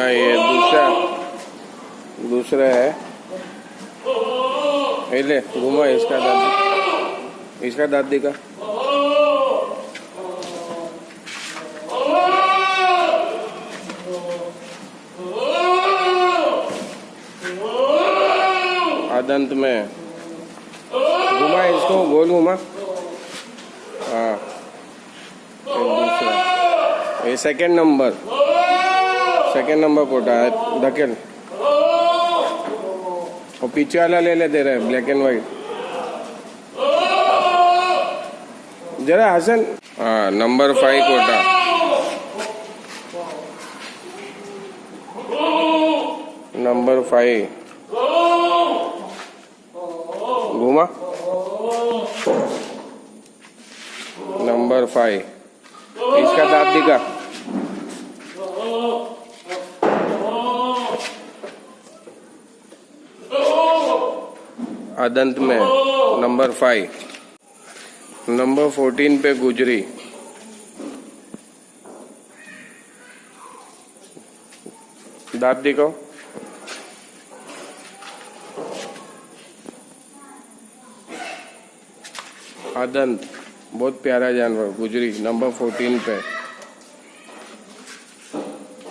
मैं ये दूसरा है। ये ले घुमा इसका दांत दिखा। आदंत में घुमा इसको, गोल घुमा। हाँ दूसरा, ये सेकंड नंबर कोटा है, धकेल। और पीछे वाला ले दे रहा है, ब्लैक एंड व्हाइट। जरा हसन। हाँ नंबर 5 कोटा। नंबर 5 घुमा। नंबर 5 इसका दांत दिखा। अदंत में नंबर 5। नंबर 14 पे गुजरी। दांत दिखाओ। अदंत बहुत प्यारा जानवर, गुजरी नंबर 14 पे।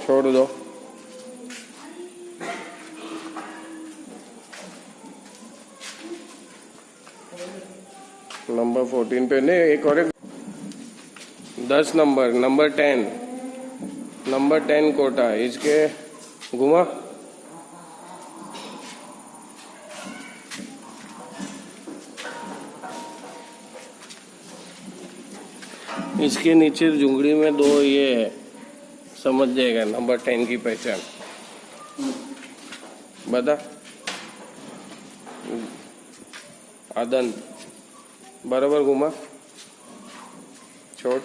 छोड़ दो। नंबर 14 पे नहीं, एक और 10 नंबर 10 कोटा। इसके घुमा। इसके नीचे जुंगड़ी में 2 ये है, समझ जाएगा नंबर 10 की पहचान। बता। आदंत बराबर घुमा। छोड़।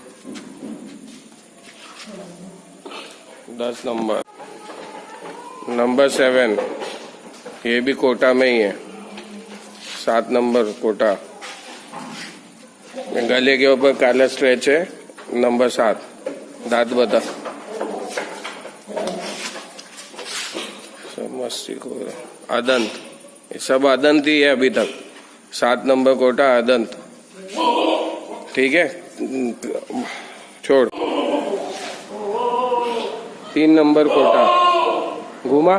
10 नंबर 7, ये भी कोटा में ही है। 7 नंबर कोटा। गले के ऊपर काला स्ट्रेच है, नंबर 7। दांत बता। सब मस्ती को। अदंत, ये सब अदंत ही है अभी तक। 7 नंबर कोटा अदंत। ठीक है, छोड़। 3 नंबर कोटा घुमा।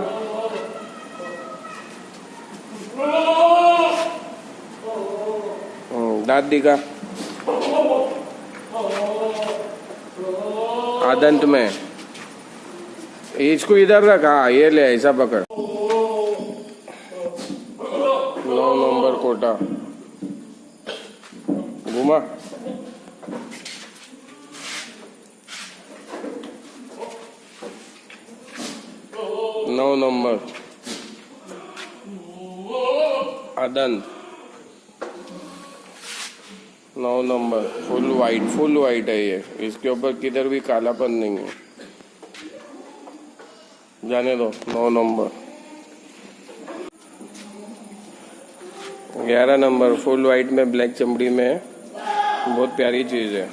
दांत दिखा। आदंत में इसको इधर रखा। ये ले, ऐसा पकड़। 9 नंबर कोटा घुमा। नौ नंबर आदंत। 9 नंबर फुल वाइट है ये। इसके ऊपर किधर भी कालापन नहीं है, जाने दो। 9 नंबर। 11 नंबर फुल वाइट में ब्लैक चमड़ी में है, बहुत प्यारी चीज है।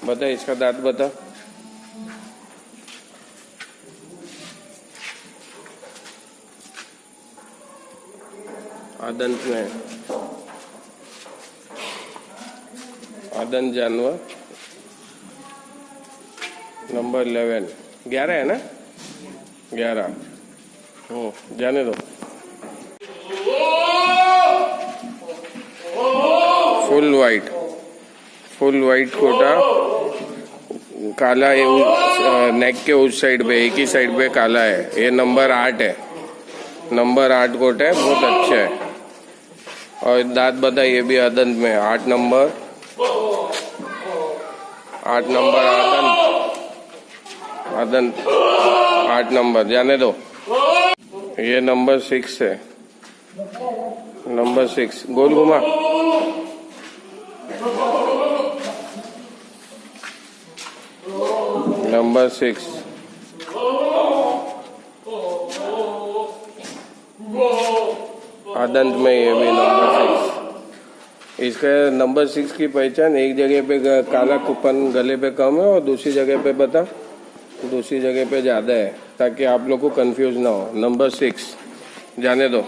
बता इसका दांत बता। आदंत में आदंत जानवर नंबर 11 है ना। 11 हो, जाने दो। फुल वाइट कोटा काला है। नेक के उस साइड पे, एक ही साइड पे काला है। ये नंबर 8 है। नंबर 8 कोटा है, बहुत अच्छा है। और दांत बता। ये भी आदंत में 8 नंबर आदंत 8 नंबर, जाने दो। ये नंबर 6 है। नंबर 6 गोल घुमा। नंबर 6 आदंत में। ये भी नंबर 6। इसका नंबर 6 की पहचान, एक जगह पे काला कुपन गले पे कम है और दूसरी जगह पे बता दूसरी जगह पे ज़्यादा है, ताकि आप लोग को कंफ्यूज ना हो। नंबर 6 जाने दो।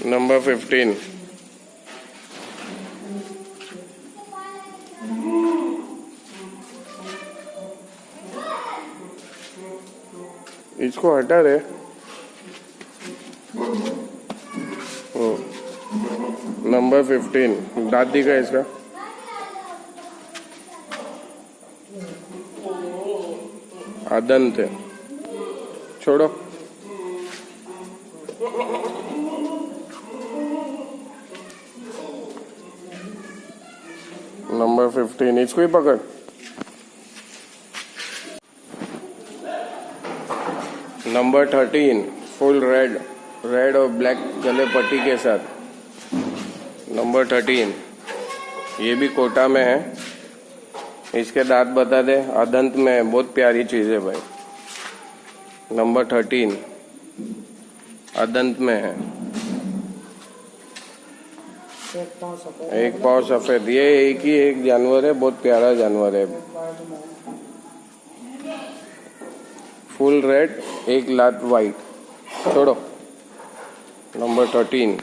नंबर 15 इसको हटा रहे। नंबर 15 दांत दिखा इसका। अदंत है, छोड़ो। नंबर 15 इसको ही पकड़। नंबर 13 फुल रेड, रेड और ब्लैक गले पट्टी के साथ। नंबर 13 ये भी कोटा में है। इसके दांत बता दे, अदंत में है, बहुत प्यारी चीज है भाई। नंबर 13 अदंत में है। एक पाँव सफेद, ये एक ही एक जानवर है, बहुत प्यारा जानवर है। फुल रेड, एक लात वाइट। छोड़ो। नंबर 13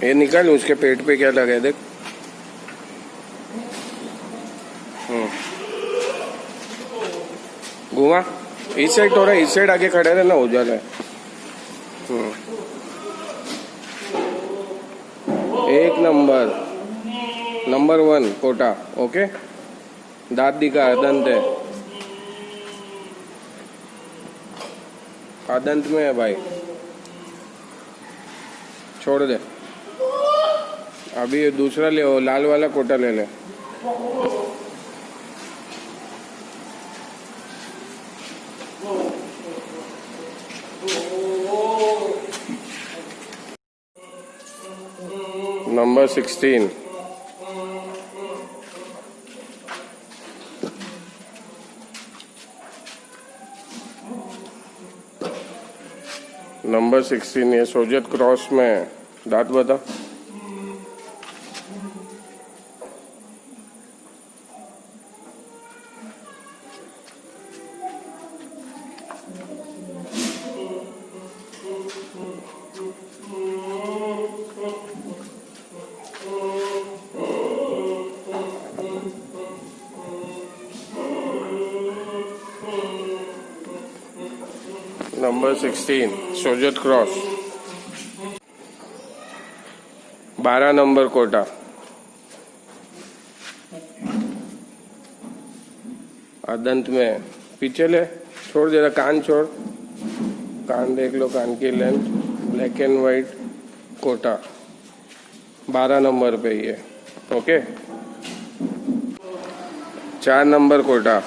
ये निकाल, उसके पेट पे क्या लगा है देख। घुमा, इस साइड थोड़ा, इस साइड आगे खड़े रहना, उजाला है। एक नंबर, नंबर 1 कोटा। ओके, दांत दिखा, अदंत है। अदंत में है भाई, छोड़ दे। अभी दूसरा ले, वो लाल वाला कोटा ले ले। नंबर 16 नंबर 16 ये सोजत क्रॉस में है। दांत बता। Number 16 Sojat cross. 12 number Kota. अदंत में, पीछे ले, छोड़ जरा, कान छोड़। कान देख लो, कान की लेंथ, ब्लैक एंड वाइट कोटा। 12 नंबर पे ये। ओके, 4 नंबर कोटा।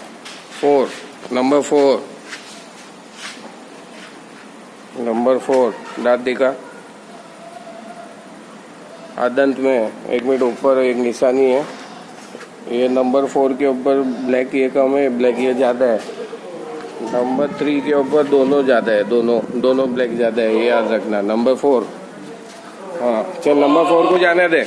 4 नंबर 4 नंबर 4 दांत दिखा। अदंत में, एक मिनट ऊपर एक निशानी है। ये नंबर 4 के ऊपर ब्लैक ये कम है, ब्लैक ये ज़्यादा है। नंबर 3 के ऊपर दोनों ज़्यादा है, दोनों ब्लैक ज़्यादा है, ये याद रखना। नंबर 4, हाँ चल, नंबर 4 को जाने दे।